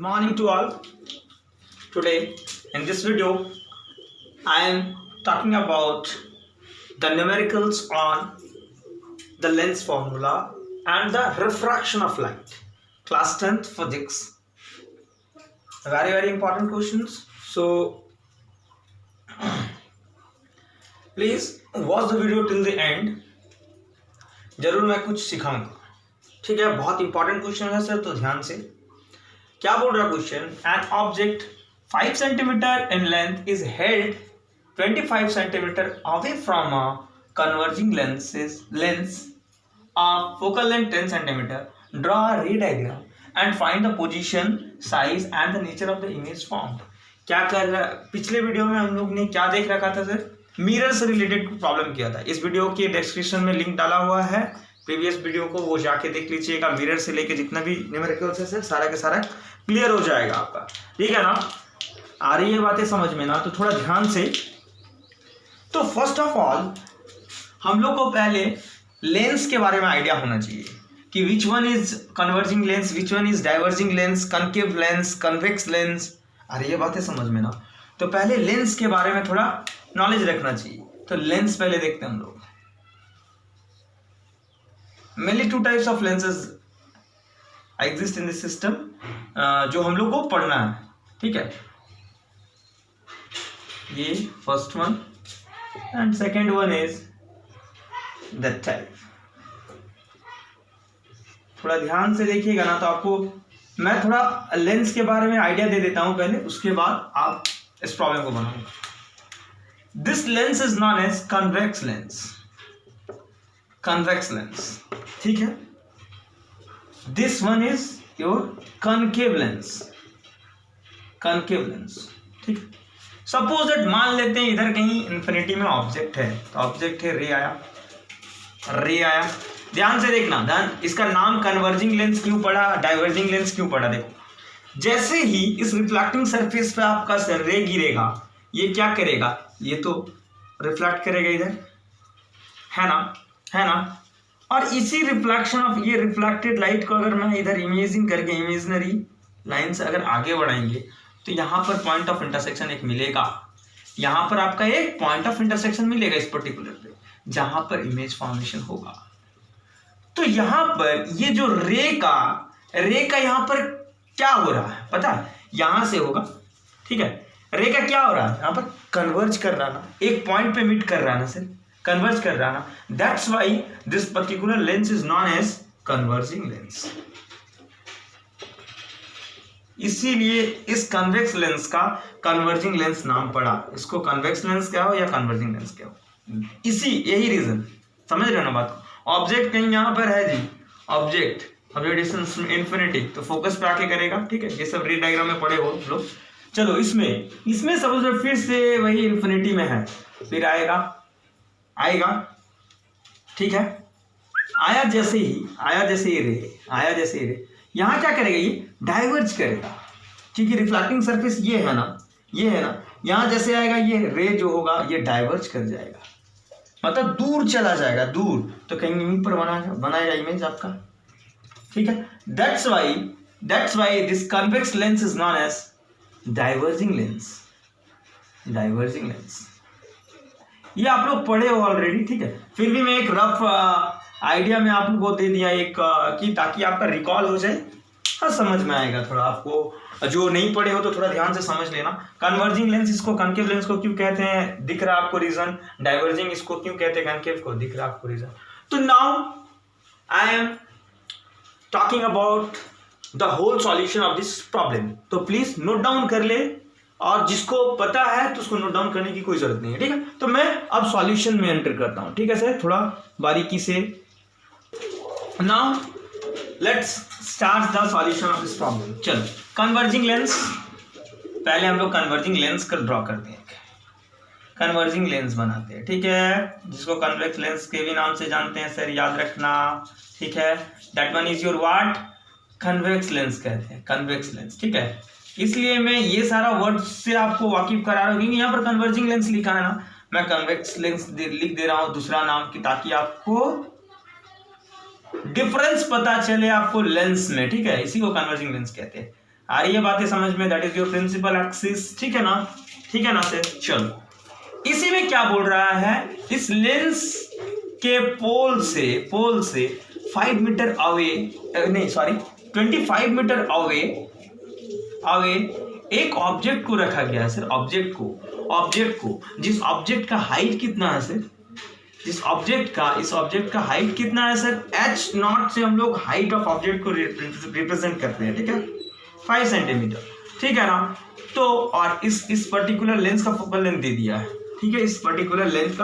Morning to all. Today in this video I am talking about the numericals on the lens formula and the refraction of light. Class 10th physics. Very important questions. So please watch the video till the end. जरूर मैं कुछ सिखाऊंगा. ठीक है, बहुत important question है sir, तो ध्यान से. क्या बोल रहा question? An object 5 centimetre in length is held 25 centimetre away from a converging lens of focal length 10 centimetre. Draw a रे diagram and find the position, size and the nature of the image formed. क्या कर रहा? पिछले video में हम लोग ने क्या देख रखा था सर? मिरर से रिलेटेड प्रॉब्लम किया था. इस वीडियो के डिस्क्रिप्शन में लिंक डाला हुआ है प्रीवियस वीडियो को, वो जाके देख लीजिएगा. मिरर से लेके जितना भी न्यूमेरिकल्स है सर, सारा के सारा क्लियर हो जाएगा आपका. ठीक है ना? आ रही है बातें समझ में ना? तो थोड़ा ध्यान से. तो फर्स्ट ऑफ ऑल हम लोग को पहले लेंस के बारे में आइडिया होना चाहिए कि which one is converging lens, which one is diverging lens, concave lens, convex lens. आ रही है बातें समझ में ना? तो पहले लेंस के बारे में थोड़ा नॉलेज रखना चाहिए. तो लेंस पहले देखते हैं हम लोग. Mainly 2 types of lenses exist in this system, जो हम लोग को पढ़ना है. ठीक है, ये first one and second one is that type. थोड़ा ध्यान से देखिएगा ना, तो आपको मैं थोड़ा लेंस के बारे में आइडिया दे देता हूं पहले, उसके बाद आप इस प्रॉब्लम को बनाओगे. This lens is known as convex lens. Convex lens, ठीक है. This one is your concave lens. Concave lens, ठीक है. सपोज दैट मान लेते हैं इधर कहीं इन्फिनिटी में ऑब्जेक्ट है, तो ऑब्जेक्ट है, रे आया, रे आया. ध्यान से देखना, ध्यान. इसका नाम कन्वर्जिंग लेंस क्यों पड़ा, डाइवर्जिंग लेंस क्यों पड़ा? देखो, जैसे ही इस रिफ्लेक्टिंग सरफेस पे आपका रे गिरेगा, ये क्या करेगा? ये तो रिफ्लेक्ट करेगा इधर, है ना, है ना. और इसी रिफ्लेक्शन ऑफ ये रिफ्लेक्टेड लाइट को अगर मैं इधर इमेजिन करके इमेजिनरी लाइन से अगर आगे बढ़ाएंगे, तो यहाँ पर पॉइंट ऑफ इंटरसेक्शन एक मिलेगा. यहाँ पर आपका एक पॉइंट ऑफ इंटरसेक्शन मिलेगा इस पर्टिकुलर पे, जहां पर इमेज फॉर्मेशन होगा. तो यहाँ पर ये जो रे का यहाँ पर क्या हो रहा है पता है? यहां से होगा, ठीक है. रे का क्या हो रहा है? यहाँ पर कन्वर्ज कर रहा ना, एक पॉइंट पे मीट कर रहा ना सर, कन्वर्ज कर रहा ना. That's why this particular lens is known as converging lens. इसीलिए इस कन्वेक्स लेंस का कन्वर्जिंग लेंस नाम पड़ा. इसको कन्वेक्स लेंस क्या हो या कन्वर्जिंग लेंस क्या हो, यही रीजन. समझ रहे हो ना बात? ऑब्जेक्ट कहीं यहां पर है जी, ऑब्जेक्ट डिस्टेंस इन्फिनिटी, तो फोकस पे आके करेगा. ठीक है, ये सब रे डायग्राम में पढ़े हो लोग. चलो इसमें सपोज फिर से वही इन्फिनिटी में है, फिर आएगा, ठीक है. आया जैसे ही रे यहां क्या करेगा? ये डाइवर्ज करेगा, क्योंकि रिफ्लेक्टिंग सरफेस ये है ना, यहां जैसे आएगा ये रे जो होगा ये डाइवर्ज कर जाएगा, मतलब दूर चला जाएगा, दूर. तो कहीं यहीं पर बनाएगा इमेज आपका. ठीक है. That's why this convex lens is known as diverging lens. ये आप लोग पढ़े हो ऑलरेडी. ठीक है, फिर भी मैं एक रफ आइडिया में आप लोगों को दे दिया एक कि ताकि आपका रिकॉल हो जाए. हाँ, समझ में आएगा थोड़ा. आपको जो नहीं पढ़े हो तो थोड़ा ध्यान से समझ लेना. कन्वर्जिंग लेंस इसको कनकेव लेंस को क्यों कहते हैं, दिख रहा है आपको रीजन. डाइवर्जिंग इसको क्यों कहते हैं कनकेव को, दिख रहा है आपको रीजन. तो now I am talking about the whole solution of this problem. तो प्लीज नोट डाउन कर ले, और जिसको पता है तो उसको नोट डाउन करने की कोई जरूरत नहीं है. ठीक है, तो मैं अब सॉल्यूशन में एंटर करता हूं. ठीक है सर, थोड़ा बारीकी से. Now let's start the solution of this problem. चलो, कन्वर्जिंग लेंस, पहले हम लोग कन्वर्जिंग लेंस का ड्रॉ करते हैं, कन्वर्जिंग लेंस बनाते हैं. ठीक है, जिसको कन्वेक्स लेंस के भी नाम से जानते हैं सर, याद रखना. ठीक है, that one is your what, convex lens कहते हैं, कन्वेक्स लेंस. ठीक है, इसलिए मैं ये सारा वर्ड से आपको वाकिफ करा रहा हूँ, क्योंकि यहाँ पर कन्वर्जिंग लेंस लिखा है ना, मैं कन्वेक्स लेंस लिख दे रहा हूँ दूसरा नाम की, ताकि आपको डिफरेंस पता चले आपको लेंस में. ठीक है, इसी को कन्वर्जिंग लेंस कहते हैं. आ रही है बातें समझ में? That is your principal axis, ठीक है ना, ठीक है ना सर। चलो इसी में क्या बोल रहा है, इस लेंस के पोल से 5 मीटर अवे, नहीं सॉरी 25 मीटर अवे एक ऑब्जेक्ट को रखा गया है सर, ऑब्जेक्ट को जिस ऑब्जेक्ट का हाइट कितना है सर, इस ऑब्जेक्ट का हाइट कितना है सर, h0 से हम लोग हाइट ऑफ ऑब्जेक्ट को रिप्रेजेंट करते हैं, ठीक है, 5 सेंटीमीटर, ठीक है ना। तो और इस पर्टिकुलर लेंस का फोकल लेंथ दे दिया है, ठीक है, इस पर्टिकुलर लेंस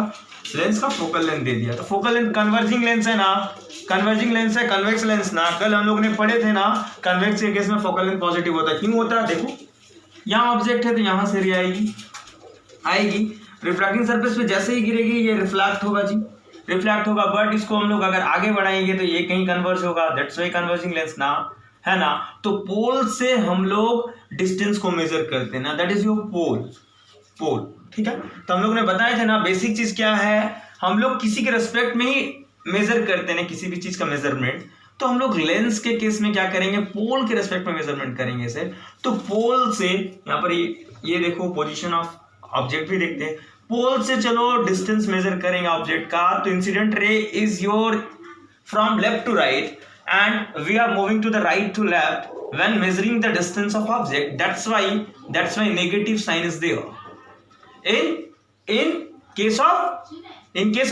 का फोकल लेंथ दे दिया। तो फोकल लेंथ कन्वर्जिंग लेंस है ना, कन्वर्जिंग लेंस है, कन्वेक्स लेंस ना। कल हम लोग ने पढ़े थे ना, कन्वेक्स के केस में फोकल लेंथ पॉजिटिव होता है। क्यों होता है? देखो यहाँ ऑब्जेक्ट है तो यहाँ से रे आएगी रिफ्रैक्टिंग सरफेस पे, जैसे ही गिरेगी ये रिफ्लेक्ट होगा जी, रिफ्लेक्ट होगा। बट इसको हम लोग अगर आगे बढ़ाएंगे तो ये कहीं कन्वर्ज होगा, दैट्स वाई कन्वर्जिंग लेंस ना, है ना। तो पोल से हम लोग डिस्टेंस को मेजर करते हैं ना, दैट इज योर पोल, ठीक है। तो हम लोग ने बताया थे ना, बेसिक चीज क्या है, हम लोग किसी के रेस्पेक्ट में ही मेजर करते हैं किसी भी चीज का मेजरमेंट। तो हम लोग लेंस के केस में क्या करेंगे, पोल के रेस्पेक्ट में मेजरमेंट करेंगे सर। तो पोल से यहाँ पर ये देखो पोजीशन ऑफ ऑब्जेक्ट भी देखते हैं, पोल से चलो डिस्टेंस मेजर करेंगे ऑब्जेक्ट का। तो incident ray is your from left to right and we are moving to the right to left when measuring the distance of object. That's why negative sign is there in case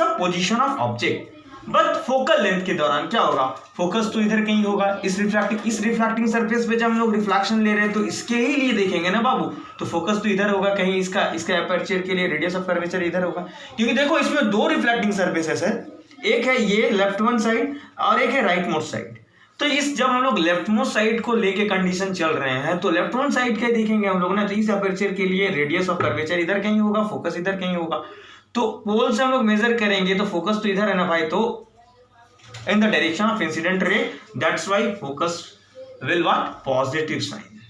of position of object. But focal length के दौरान क्या होगा, focus तो इधर कहीं होगा, इस refracting surface पे जब हम लोग रिफ्लेक्शन ले रहे हैं तो इसके ही लिए देखेंगे ना बाबू, तो फोकस तो इधर होगा कहीं, इसका एपर्चर के लिए रेडियस ऑफ कर्वेचर इधर होगा। क्योंकि देखो इसमें दो रिफ्लेक्टिंग सरफेस है सर, एक है ये लेफ्ट वन साइड और एक है राइट मोस्ट साइड। तो जब हम लोग लेफ्ट मोस्ट साइड को लेके कंडीशन चल रहे हैं तो लेफ्ट वन साइड का देखेंगे हम लोग ना, तो इस एपर्चर के लिए रेडियस ऑफ कर्वेचर इधर कहीं होगा, फोकस इधर कहीं होगा। तो पोल से हम लोग मेजर करेंगे तो फोकस तो इधर है ना भाई, तो in the direction of incident ray, that's why focus will what, positive sign.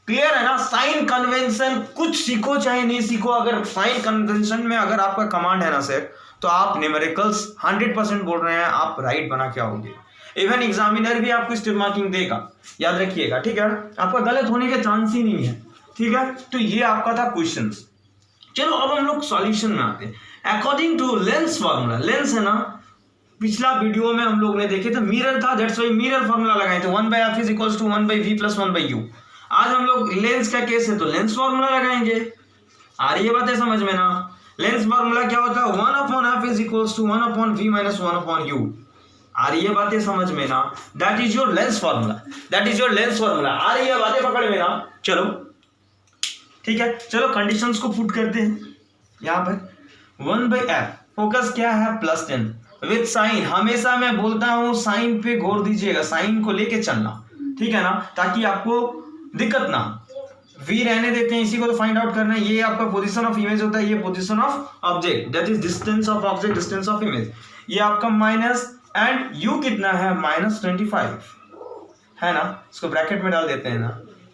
Clear है ना। साइन कन्वेंशन कुछ सीखो चाहे नहीं सीखो, अगर साइन कन्वेंशन में अगर आपका कमांड है ना सर, तो आप न्यूमेरिकल्स 100% बोल रहे हैं, आप राइट बना के आओगे। इवन एग्जामिनर भी आपको स्टेप मार्किंग देगा, याद रखिएगा, ठीक है, आपका गलत होने के चांस ही नहीं है, ठीक है। तो ये आपका था क्वेश्चन। चलो अब हम लोग सॉल्यूशन में आते हैं। According to lens formula, lens है ना, पिछला वीडियो में हम लोग ने देखे थे मिरर था, दैट्स वाई मिरर फार्मूला लगाए थे, 1/f is equals to 1/v plus 1/u। आज हम लोग लेंस का केस है तो लेंस फार्मूला लगाएंगे। आ रही है बातें समझ में ना। लेंस फार्मूला क्या होता है, 1/f is equals to 1/v minus 1/u। आ रही है बातें समझ में ना, that is your lens formula, that is your lens formula. आ रही है बातें पकड़ में ना। चलो ठीक है, चलो कंडीशंस को पुट करते हैं यहाँ पर। 1/f फोकस क्या है, +10 विद साइन। हमेशा मैं बोलता हूं साइन पे गौर दीजिएगा, साइन को लेके चलना, ठीक है ना, ताकि आपको दिक्कत ना। वी रहने देते हैं, इसी को तो फाइंड आउट करना है। ये आपका पोजीशन ऑफ इमेज होता है, ये position of object, that is distance of object, distance of image. ये आपका माइनस, एंड यू कितना है, -25 है ना। इसको ब्रैकेट में डाल देते हैं ना,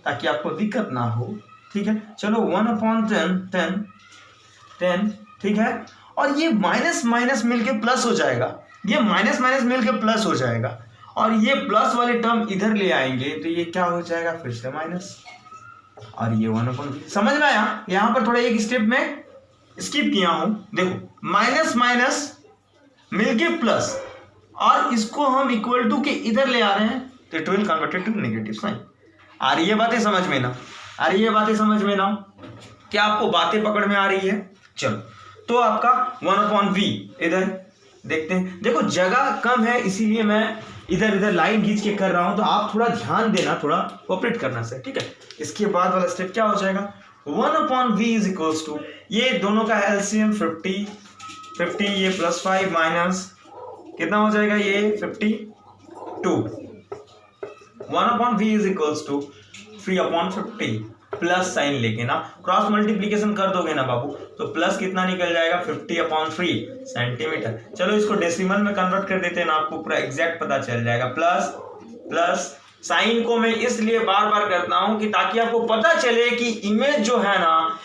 ताकि आपको दिक्कत ना हो, ठीक है। चलो 1/10, ठीक है। और ये माइनस माइनस मिलके प्लस हो जाएगा, ये माइनस माइनस मिलके प्लस हो जाएगा, और ये प्लस वाले टर्म इधर ले आएंगे तो ये क्या हो जाएगा, फिर से माइनस, और ये 1/v। समझ में आया। यहां पर थोड़ा एक स्टेप में स्किप किया हूं, देखो माइनस माइनस मिलके प्लस, और इसको हम इक्वल टू के इधर ले आ रहे हैं तो it will converted to negative sign. आ रही है बातें समझ में ना, आ रही है बातें समझ में ना। क्या आपको बातें पकड़ में आ रही है। चलो तो आपका 1/v इधर देखते हैं। देखो जगह कम है इसीलिए मैं इधर इधर लाइन खींच के कर रहा हूं, तो आप थोड़ा ध्यान देना, थोड़ा कोऑपरेट करना सर, ठीक है। इसके बाद वाला स्टेप क्या हो जाएगा, 1/v इज इक्वल्स टू, ये दोनों का एलसीएम 50, ये +5 माइनस कितना हो जाएगा, ये 52। 1/v is equals to 3/50 plus sign लेके ना, क्रॉस मल्टीप्लीकेशन कर दोगे ना बाबू, तो प्लस कितना निकल जाएगा, 50/3 सेंटीमीटर। चलो इसको डेसिमल में कन्वर्ट कर देते हैं ना, आपको पूरा एग्जैक्ट पता चल जाएगा। प्लस साइन को मैं इसलिए बार बार करता हूं कि ताकि आपको पता चले कि इमेज जो है ना,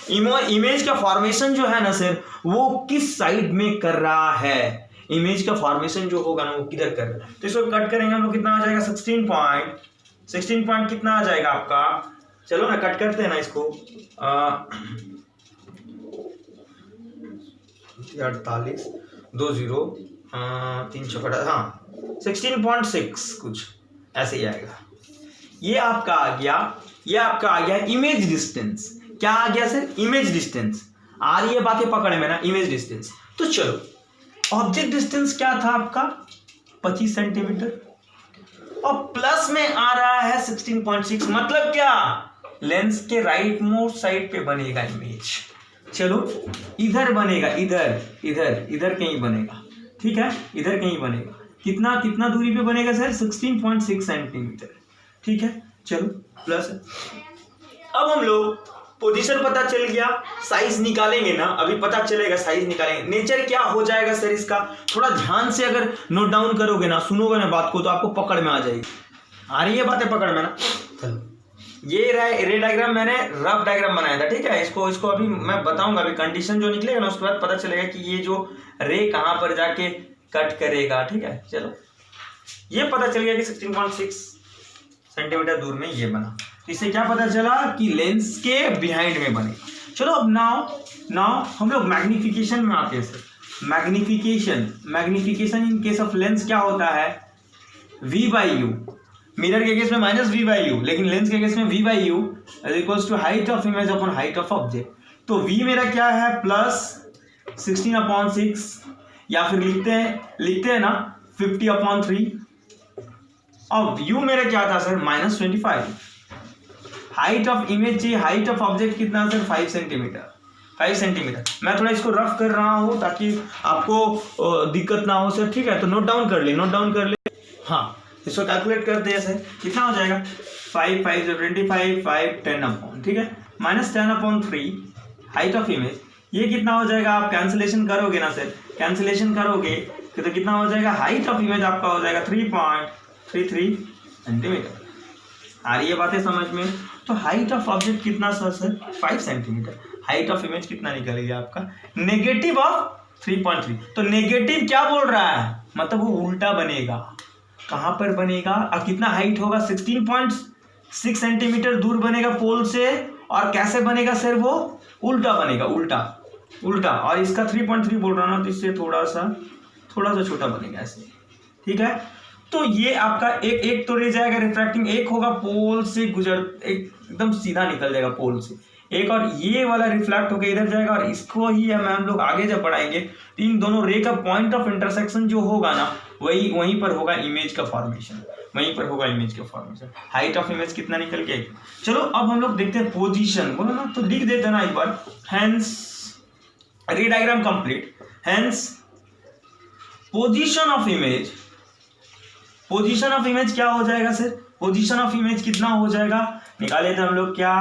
इमेज का फॉर्मेशन जो है ना सर, वो किस साइड में कर रहा है, इमेज का फॉर्मेशन जो होगा ना वो किधर कर रहा है। तो इसको कट करेंगे हम लोग, कितना आ जाएगा, 16 पॉइंट कितना आ जाएगा आपका, चलो ना कट करते हैं ना इसको, 48 2 0 3 चौकड़ा, हाँ 16.6 कुछ ऐसे ही आएगा। ये आपका आ गया इमेज डिस्टेंस। क्या आ गया सर, इमेज डिस्टेंस। आ रही है बातें पकड़ में ना, इमेज डिस्टेंस। तो चलो ऑब्जेक्ट डिस्टेंस क्या था आपका 25 सेंटीमीटर और प्लस में आ रहा है 16.6, मतलब क्या लेंस के राइट मोस्ट साइड पे बनेगा इमेज। चलो इधर बनेगा, इधर कहीं बनेगा, ठीक है, इधर कहीं बनेगा। कितना दूरी पे बनेगा सर 16.6 सेंटीमीटर, ठीक है। चलो प्लस है। अब हम लोग पोजीशन पता चल गया, साइज निकालेंगे ना, अभी पता चलेगा साइज निकालेंगे। नेचर क्या हो जाएगा सर इसका, थोड़ा ध्यान से अगर नोट डाउन करोगे ना, सुनोगे ना बात को, तो आपको पकड़ में आ जाएगी। आ रही है बातें पकड़ में ना। चलो ये रे डायग्राम मैंने रफ डायग्राम बनाया था, ठीक है। इसको अभी मैं बताऊंगा, अभी कंडीशन जो निकलेगा ना उसके बाद पता चलेगा कि ये जो रे कहाँ पर जाके कट करेगा, ठीक है। चलो ये पता चल गया कि 16.6 सेंटीमीटर दूर में ये बना। इससे क्या पता चला कि लेंस के बिहाइंड में बनेगा। चलो अब नाउ हम लोग मैग्निफिकेशन में आते हैं sir. Magnification in case of lens क्या होता है, V/U। मिरर के केस में -V/U, लेकिन लेंस के केस में V/U is equals to height of image upon height of object. तो V मेरा क्या है +16/6, या फिर लिखते हैं ना 50/3, और U मेरा क्या था सर -25। हाइट ऑफ इमेज चाहिए, हाइट ऑफ ऑब्जेक्ट कितना सर 5 सेंटीमीटर। मैं थोड़ा इसको रफ कर रहा हूँ ताकि आपको दिक्कत ना हो सर, ठीक है। तो नोट डाउन कर ले। हाँ इसको कैलकुलेट करते हैं सर, कितना हो जाएगा 5 5 25 5 10 ठीक है, -10/3 हाइट ऑफ इमेज। ये कितना हो जाएगा, आप कैंसिलेशन करोगे ना सर, कैंसिलेशन करोगे तो कितना हो जाएगा, हाइट ऑफ इमेज आपका हो जाएगा 3.33 सेंटीमीटर। आ रही है बातें समझ में। तो हाइट ऑफ ऑब्जेक्ट कितना sir 5 centimetre. Height of image कितना निकल गया आपका, नेगेटिव ऑफ 3.3। तो नेगेटिव क्या बोल रहा है, मतलब वो उल्टा बनेगा। कहां पर बनेगा, अब कितना हाइट होगा 16.6 सेंटीमीटर दूर बनेगा पोल से। और कैसे बनेगा सर, वो उल्टा बनेगा, उल्टा। और इसका 3.3 बोल रहा ना, तो इससे थोड़ा सा छोटा बनेगा ऐसे, ठीक है। तो ये आपका एक तो रह जाएगा रिफ्रैक्टिंग, एक होगा पोल से एकदम सीधा निकल जाएगा पोल से एक, और ये वाला रिफ्लेक्ट होकर इधर जाएगा। और इसको ही हम लोग आगे जब बढ़ाएंगे तो इन दोनों रे का पॉइंट ऑफ इंटरसेक्शन जो होगा ना, वहीं पर होगा इमेज का फॉर्मेशन, हाइट ऑफ इमेज कितना निकल गया। चलो अब हम लोग देखते हैं पोजीशन, बोलो ना, तो लिख देते ना एक बार। Hence ray diagram complete. Hence position of image क्या हो जाएगा सर, पोजीशन ऑफ इमेज कितना हो जाएगा, निकाले थे हम लोग क्या,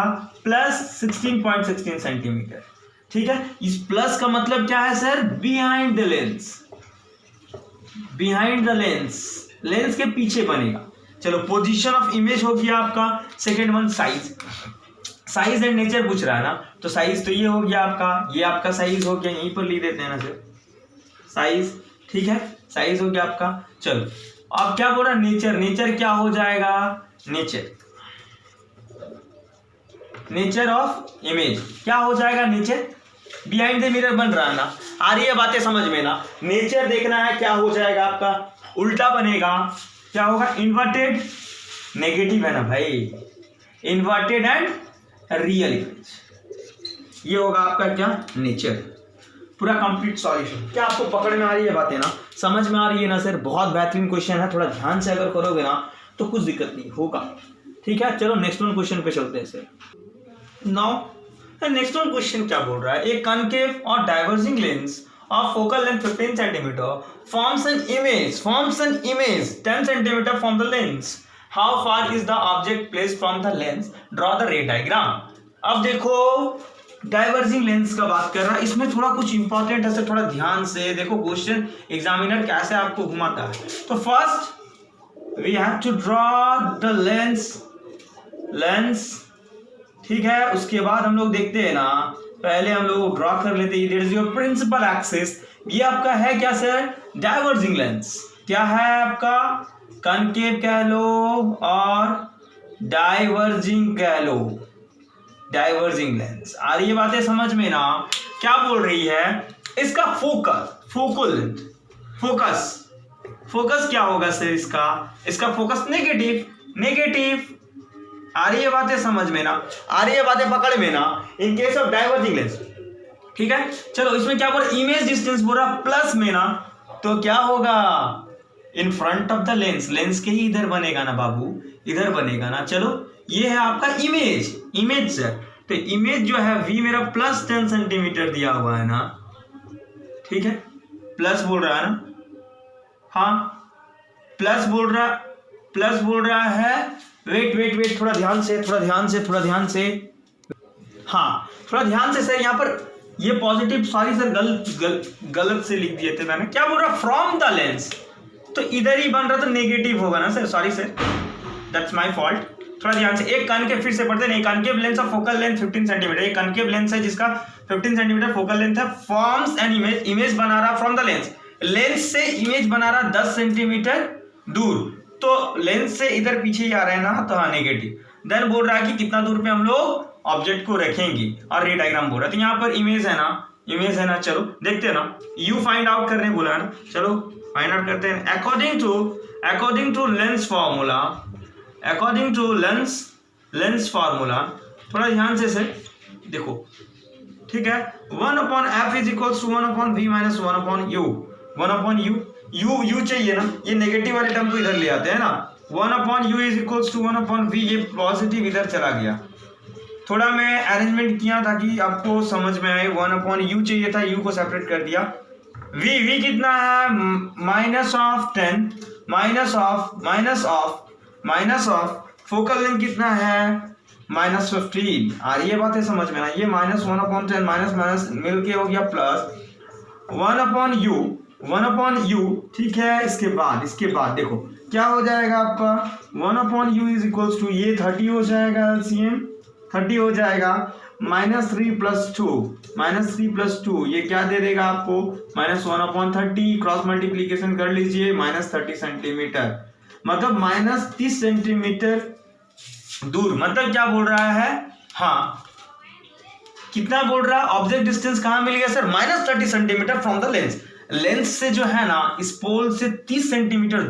+16.16 सेंटीमीटर, ठीक है। इस प्लस का मतलब क्या है सर, बिहाइंड द लेंस के पीछे बनेगा। चलो पोजीशन ऑफ इमेज हो गया आपका। Second one size and nature पूछ रहा है ना, तो साइज तो ये हो गया आपका, ये आपका साइज हो गया, यहीं पर लिख देते हैं ना सर साइज, ठीक है, साइज हो गया आपका। चलो अब क्या बोल रहा है, नेचर क्या हो जाएगा, नेचर ऑफ इमेज क्या हो जाएगा, नेचर बिहाइंड द मिरर बन रहा है ना। आ रही है बातें समझ में ना। नेचर देखना है क्या हो जाएगा आपका, उल्टा बनेगा। क्या होगा, इन्वर्टेड, नेगेटिव है ना भाई, इन्वर्टेड एंड रियल इमेज, ये होगा आपका क्या, नेचर। पूरा कंप्लीट सॉल्यूशन। क्या आपको पकड़ में आ रही है बातें ना, समझ में आ रही है ना सर। बहुत बेहतरीन क्वेश्चन है, थोड़ा ध्यान से अगर करोगे ना तो कुछ दिक्कत नहीं होगा, ठीक है। चलो नेक्स्ट वन क्वेश्चन पे चलते हैं sir. Now next one question क्या बोल रहा है, एक कनकेव और diverging lens of focal length 15 cm forms an image 10 cm from the lens. How far is the object placed from the lens? Draw the ray diagram. अब देखो diverging lens का बात कर रहा है, इसमें थोड़ा कुछ इंपॉर्टेंट है, थोड़ा ध्यान से देखो क्वेश्चन एग्जामिनर कैसे आपको घुमाता है। तो first we have to draw the lens, ठीक है। उसके बाद हम लोग देखते हैं ना, पहले हम लोग ड्रॉ कर लेते हैं, there is your principal axis. ये आपका है क्या सर, डाइवर्जिंग लेंस। क्या है आपका, कनकेव कह लो और डाइवर्जिंग कह लो, डाइवर्जिंग लेंस। आ रही है बातें समझ में ना? क्या बोल रही है? इसका फोकल लेंथ, फोकस क्या होगा सर इसका फोकस नेगेटिव। आ रही है बातें समझ में ना? आ रही है बातें पकड़ में ना? In case of diverging lens, ठीक है। चलो इसमें क्या बोल रहा है? इमेज डिस्टेंस बोल रहा प्लस में ना, तो क्या होगा? In front of the lens के ही इधर बनेगा ना बाबू, इधर बनेगा ना। चलो ये है आपका इमेज सर। तो इमेज जो है v मेरा प्लस 10 सेंटीमीटर दिया हुआ है ना, ठीक है, प्लस बोल रहा है ना, हाँ प्लस बोल रहा है। वेट थोड़ा ध्यान से, हाँ थोड़ा ध्यान से सर। यहाँ पर ये पॉजिटिव, सॉरी सर गलत से लिख दिए थे मैंने। क्या बोल रहा? फ्रॉम द लेंस, तो इधर ही बन रहा तो नेगेटिव होगा ना sir, sorry sir, that's my fault. थोड़ा ध्यान से। एक कनकेव, फिर से पढ़ते हैं, concave lens of focal length 15 centimetre. एक कनकेव लेंस है जिसका 15 सेंटीमीटर फोकल लेंथ है, फॉर्म्स एन इमेज बना रहा फ्रॉम द लेंस से इमेज बना रहा 10 सेंटीमीटर दूर। तो लेंस से इधर पीछे ही आ रहा है ना, तो हाँ नेगेटिव। देन बोल रहा है कि कितना दूर पे हम लोग ऑब्जेक्ट को रखेंगे, और रे डायग्राम बोल रहा है। तो यहाँ पर इमेज है ना, चलो देखते हैं ना। यू फाइंड आउट करने बोला है ना, चलो फाइंड आउट करते हैं। अकॉर्डिंग टू लेंस फार्मूला, थोड़ा ध्यान से देखो, ठीक है। 1/f is equals to 1/v minus 1/u। 1/u, u चाहिए ना, ये नेगेटिव वाले टर्म को इधर ले आते हैं ना। 1/u is equals to 1/v, ये पॉजिटिव इधर चला गया। थोड़ा मैं अरेंजमेंट किया ताकि आपको समझ में आए। 1/u चाहिए था, u को सेपरेट कर दिया। v कितना है? Minus of 10 minus of focal length कितना है? माइनस 15। आ रही है बातें समझ में ना? ये माइनस 1/10 माइनस मिलके हो गया प्लस 1/u, ठीक है। इसके बाद देखो क्या हो जाएगा आपका? 1/u इज इक्वल्स टू, ये 30 हो जाएगा, LCM 30 हो जाएगा, -3 + 2 ये क्या दे देगा आपको? -1/30। क्रॉस मल्टीप्लीकेशन कर लीजिए, -30 सेंटीमीटर, मतलब -30 सेंटीमीटर दूर। मतलब क्या बोल रहा है? हाँ कितना बोल रहा है? ऑब्जेक्ट डिस्टेंस कहाँ मिल गया sir? -30 centimetre from the lens से जो है ना, इस पोल से 30 सेंटीमीटर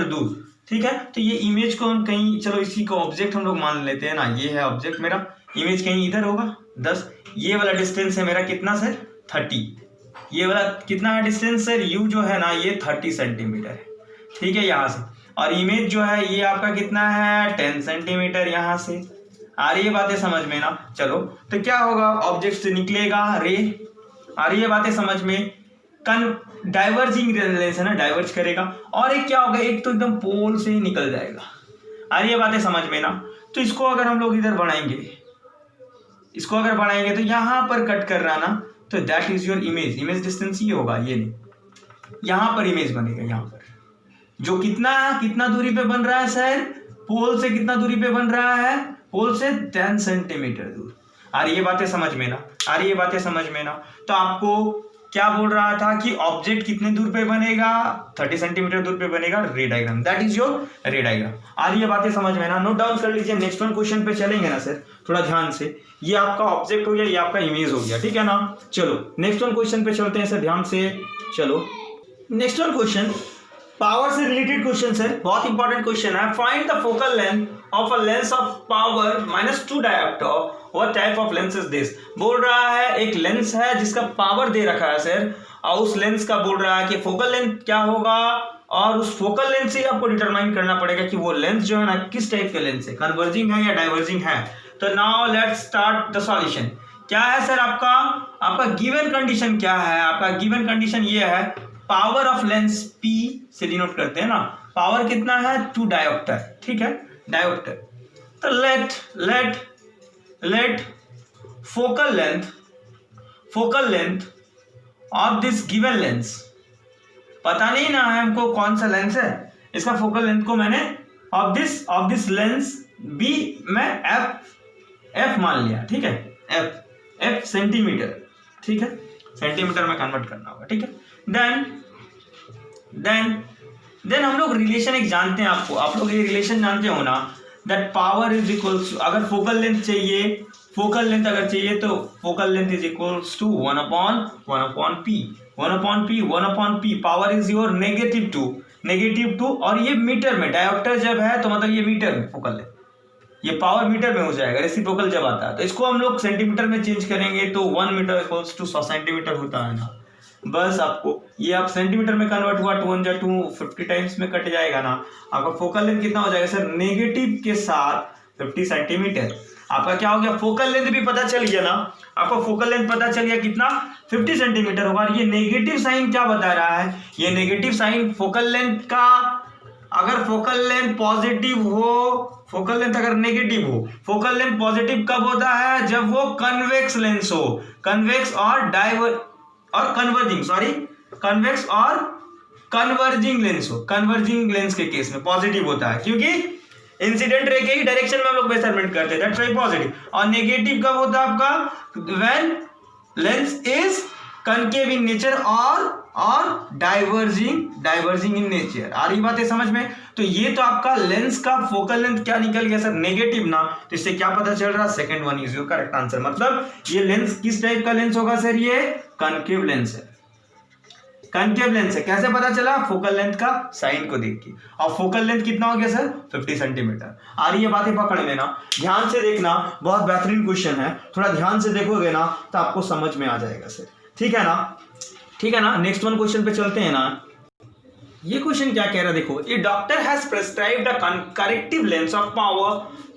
दूर, ठीक है। तो ये इमेज को हम कहीं, चलो इसी को ऑब्जेक्ट हम लोग मान लेते हैं ना, ये है ऑब्जेक्ट मेरा, इमेज कहीं इधर होगा 10। ये वाला डिस्टेंस है मेरा कितना सर? 30। ये वाला कितना है डिस्टेंस सर? यू जो है ना, ये 30 सेंटीमीटर है, ठीक है, यहाँ से। और इमेज जो है ये आपका कितना है? 10 सेंटीमीटर यहाँ से। आ रही है बातें समझ में ना? चलो तो क्या होगा? ऑब्जेक्ट से निकलेगा रे। आ रही है बातें समझ में? डाइवर्जिंग लेंस है ना, डाइवर्ज करेगा। और एक क्या होगा? एक तो एकदम पोल से ही निकल जाएगा। आ रही है बातें समझ में ना? तो इसको अगर हम लोग इधर बढ़ाएंगे, तो यहाँ पर कट कर रहा ना, तो that is your image distance ही होगा। ये नहीं, यहाँ पर इमेज बनेगा, यहाँ पर जो कितना दूरी पे बन रहा है सर? पोल से कितना दूरी पे बन रहा है? पोल से 10 सेंटीमीटर दूर। आ रही है बातें समझ में ना? तो आपको क्या बोल रहा था कि ऑब्जेक्ट कितने दूर पे बनेगा? 30 सेंटीमीटर दूर पे बनेगा। Ray diagram, that is your ray diagram. आ रही है बातें समझ में ना? नोट डाउन कर लीजिए। नेक्स्ट वन क्वेश्चन पे चलेंगे ना सर, थोड़ा ध्यान से। ये आपका ऑब्जेक्ट हो गया, ये आपका इमेज हो गया, ठीक है ना। चलो नेक्स्ट वन क्वेश्चन पे चलते हैं सर, ध्यान से। चलो नेक्स्ट वन क्वेश्चन पावर से रिलेटेड क्वेश्चन है, बहुत इंपॉर्टेंट क्वेश्चन है। Find the focal length of a lens of power -2 dioptre. What type of lens is this? बोल रहा है एक लेंस है जिसका पावर दे रखा है सर, और उस लेंस का बोल रहा है कि फोकल लेंथ क्या होगा, और उस फोकल लेंथ से आपको डिटरमाइन करना पड़ेगा कि वो लेंस जो है ना किस टाइप का लेंस है, कन्वर्जिंग है या डाइवर्जिंग है। तो now let's start the solution. क्या है सर आपका गिवन कंडीशन क्या है? आपका गिवन कंडीशन ये है, पावर ऑफ लेंस P से डिनोट करते हैं ना, पावर कितना है? 2 डायोप्टर, ठीक है, डायोप्टर। तो let focal length of this given lens, पता नहीं ना है हमको कौन सा लेंस है, इसका फोकल लेंथ को मैंने ऑफ दिस लेंस B मैं f मान लिया, ठीक है, f सेंटीमीटर, ठीक है, सेंटीमीटर में कन्वर्ट करना होगा, ठीक है। देन हम लोग रिलेशन एक जानते हैं, आप लोग ये रिलेशन जानते हो ना, that power is equals to, अगर फोकल लेंथ चाहिए, फोकल लेंथ अगर चाहिए तो focal length is equals to 1 upon P, power is your -2, और ये मीटर में, डायोप्टर जब है तो मतलब ये मीटर में फोकल लेंथ, ये पावर मीटर में हो जाएगा रेसिप्रोकल जब आता है, तो इसको हम लोग सेंटीमीटर में चेंज करेंगे तो 1 मीटर इक्वल्स टू 100 सेंटीमीटर होता है ना। बस आपको ये आप सेंटीमीटर में कन्वर्ट हुआ 2 × 2 50 टाइम्स में कट जाएगा ना, आपका फोकल लेंथ कितना हो जाएगा सर, नेगेटिव के साथ 50 सेंटीमीटर। आपका क्या हो गया, फोकल लेंथ भी पता चल गया ना, आपको फोकल लेंथ पता चल गया कितना 50 सेंटीमीटर होगा। ये नेगेटिव साइन क्या बता रहा है, ये नेगेटिव साइन फोकल लेंथ का, अगर फोकल लेंथ पॉजिटिव हो, फोकल लेंथ अगर नेगेटिव हो, फोकल लेंथ पॉजिटिव कब होता है, जब वो कन्वेक्स लेंस हो, कन्वेक्स और कन्वेक्स और कन्वर्जिंग लेंस हो, कन्वर्जिंग लेंस के केस में पॉजिटिव होता है, क्योंकि इंसिडेंट रे के ही डायरेक्शन में हम लोग मेजरमेंट करते हैं, दैट्स व्हाई पॉजिटिव। और नेगेटिव कब होता है आपका, when lens is concave in nature और डाइवर्जिंग इन नेचर। आ रही बात है समझ में? तो ये तो आपका लेंस का फोकल लेंथ क्या निकल गया सर, नेगेटिव ना, तो इससे क्या पता चल रहा, second one is your correct answer. मतलब ये लेंस किस टाइप का लेंस होगा सर, ये कनकेव लेंस है, कनकेव लेंस है। कैसे पता चला, फोकल लेंथ का साइन को देख के। और फोकल लेंथ कितना हो गया सर, 50 सेंटीमीटर। आ रही है बातें पकड़ में ना, ध्यान से देखना, बहुत बेहतरीन क्वेश्चन है, थोड़ा ध्यान से देखोगे ना तो आपको समझ में आ जाएगा सर, ठीक है ना। नेक्स्ट वन क्वेश्चन पे चलते हैं ना। ये क्वेश्चन क्या कह रहा है, देखो, a doctor has prescribed a corrective lens of power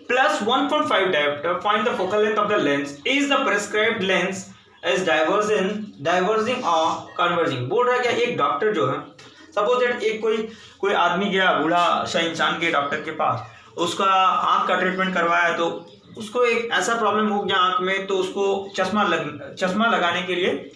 plus 1.5 dioptre, find the focal length of the lens, is the prescribed lens is diverging और कन्वर्जिंग। बोल रहा है क्या, एक डॉक्टर जो है, सपोज दैट एक कोई आदमी गया, बूढ़ा सा इंसान के डॉक्टर के पास, उसका आंख का ट्रीटमेंट करवाया, तो उसको एक ऐसा प्रॉब्लम हो गया आंख में, तो उसको चश्मा लगाने के लिए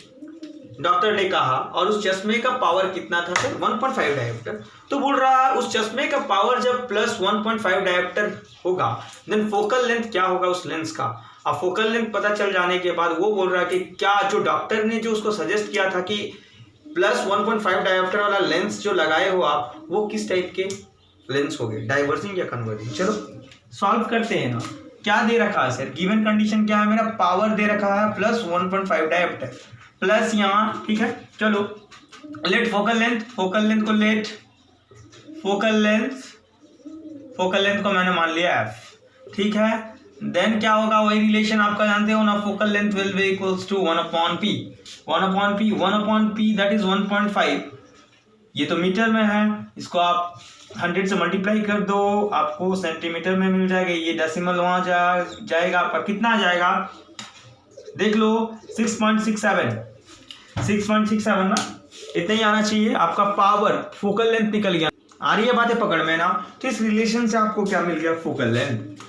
डॉक्टर ने कहा, और उस चश्मे का पावर कितना था सर, 1.5 डायोप्टर। तो बोल रहा है उस चश्मे का पावर जब प्लस 1.5 डायोप्टर होगा, देन फोकल लेंथ क्या होगा उस लेंस का। अब फोकल लेंथ पता चल जाने के बाद वो बोल रहा है कि क्या जो डॉक्टर ने जो उसको सजेस्ट किया था कि प्लस 1.5 डायोप्टर वाला लेंस जो लगाए हो आप, वो किस टाइप के लेंस हो गए, डाइवर्जिंग या कन्वर्जिंग। चलो सॉल्व करते हैं ना। क्या दे रखा है सर, गिवन कंडीशन क्या है, मेरा पावर दे रखा है प्लस 1.5 डायोप्टर, प्लस यहाँ, ठीक है। चलो लेट फोकल लेंथ को मैंने मान लिया f, ठीक है। देन क्या होगा, वही रिलेशन आपका जानते हो ना, focal length will be equals to 1 upon P that is 1.5। ये तो मीटर में है, इसको आप 100 से मल्टीप्लाई कर दो, आपको सेंटीमीटर में मिल जाएगा। ये डेसिमल वहां जाएगा, आपका कितना आ जाएगा देख लो, 6.67 ना, इतना ही आना चाहिए आपका पावर। फोकल लेंथ निकल गया, आ रही है बातें पकड़ में ना। तो इस रिलेशन से आपको क्या मिल गया, फोकल लेंथ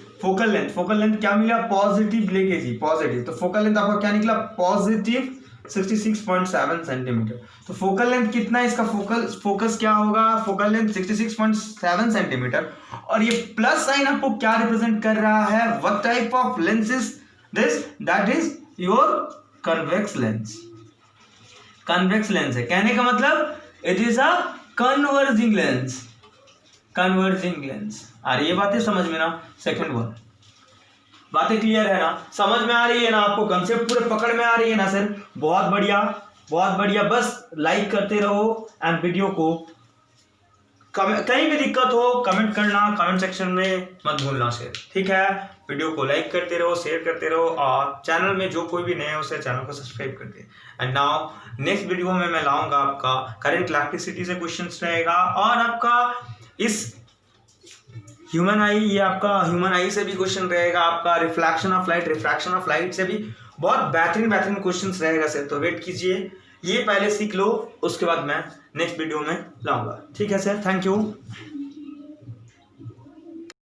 क्या मिला, पॉजिटिव लेके जी, पॉजिटिव। तो फोकल लेंथ आपका क्या निकला, पॉजिटिव 66.7 सेंटीमीटर। तो फोकल लेंथ कितना है इसका, फोकस क्या होगा, फोकल लेंथ 66.7 सेंटीमीटर। और ये प्लस साइन आपको क्या रिप्रेजेंट कर रहा है, what type of lens is this, that is your convex lens है। कहने का मतलब it is a converging lens. आ रही है बातें समझ में ना, सेकंड वन बातें क्लियर है ना, समझ में आ रही है ना, आपको कंसेप्ट पूरे पकड़ में आ रही है ना सर, बहुत बढ़िया। बस लाइक करते रहो एंड वीडियो को कहीं भी दिक्कत हो कमेंट करना, कमेंट सेक्शन में मत भूलना सर, ठीक है। वीडियो को लाइक करते रहो, शेयर करते रहो, और चैनल में जो कोई भी नए हो उसे चैनल को सब्सक्राइब कर दे। एंड नाउ नेक्स्ट वीडियो में मैं लाऊंगा आपका करंट इलेक्ट्रिसिटी से क्वेश्चंस रहेगा, और आपका इस ह्यूमन आई, ये आपका ह्यूमन आई से भी क्वेश्चन रहेगा, आपका रिफ्रैक्शन ऑफ लाइट से भी बहुत बेहतरीन क्वेश्चंस रहेगा सर। तो वेट कीजिए, ये पहले सीख लो, उसके बाद मैं नेक्स्ट वीडियो में लाऊंगा, ठीक है सर। Thank you.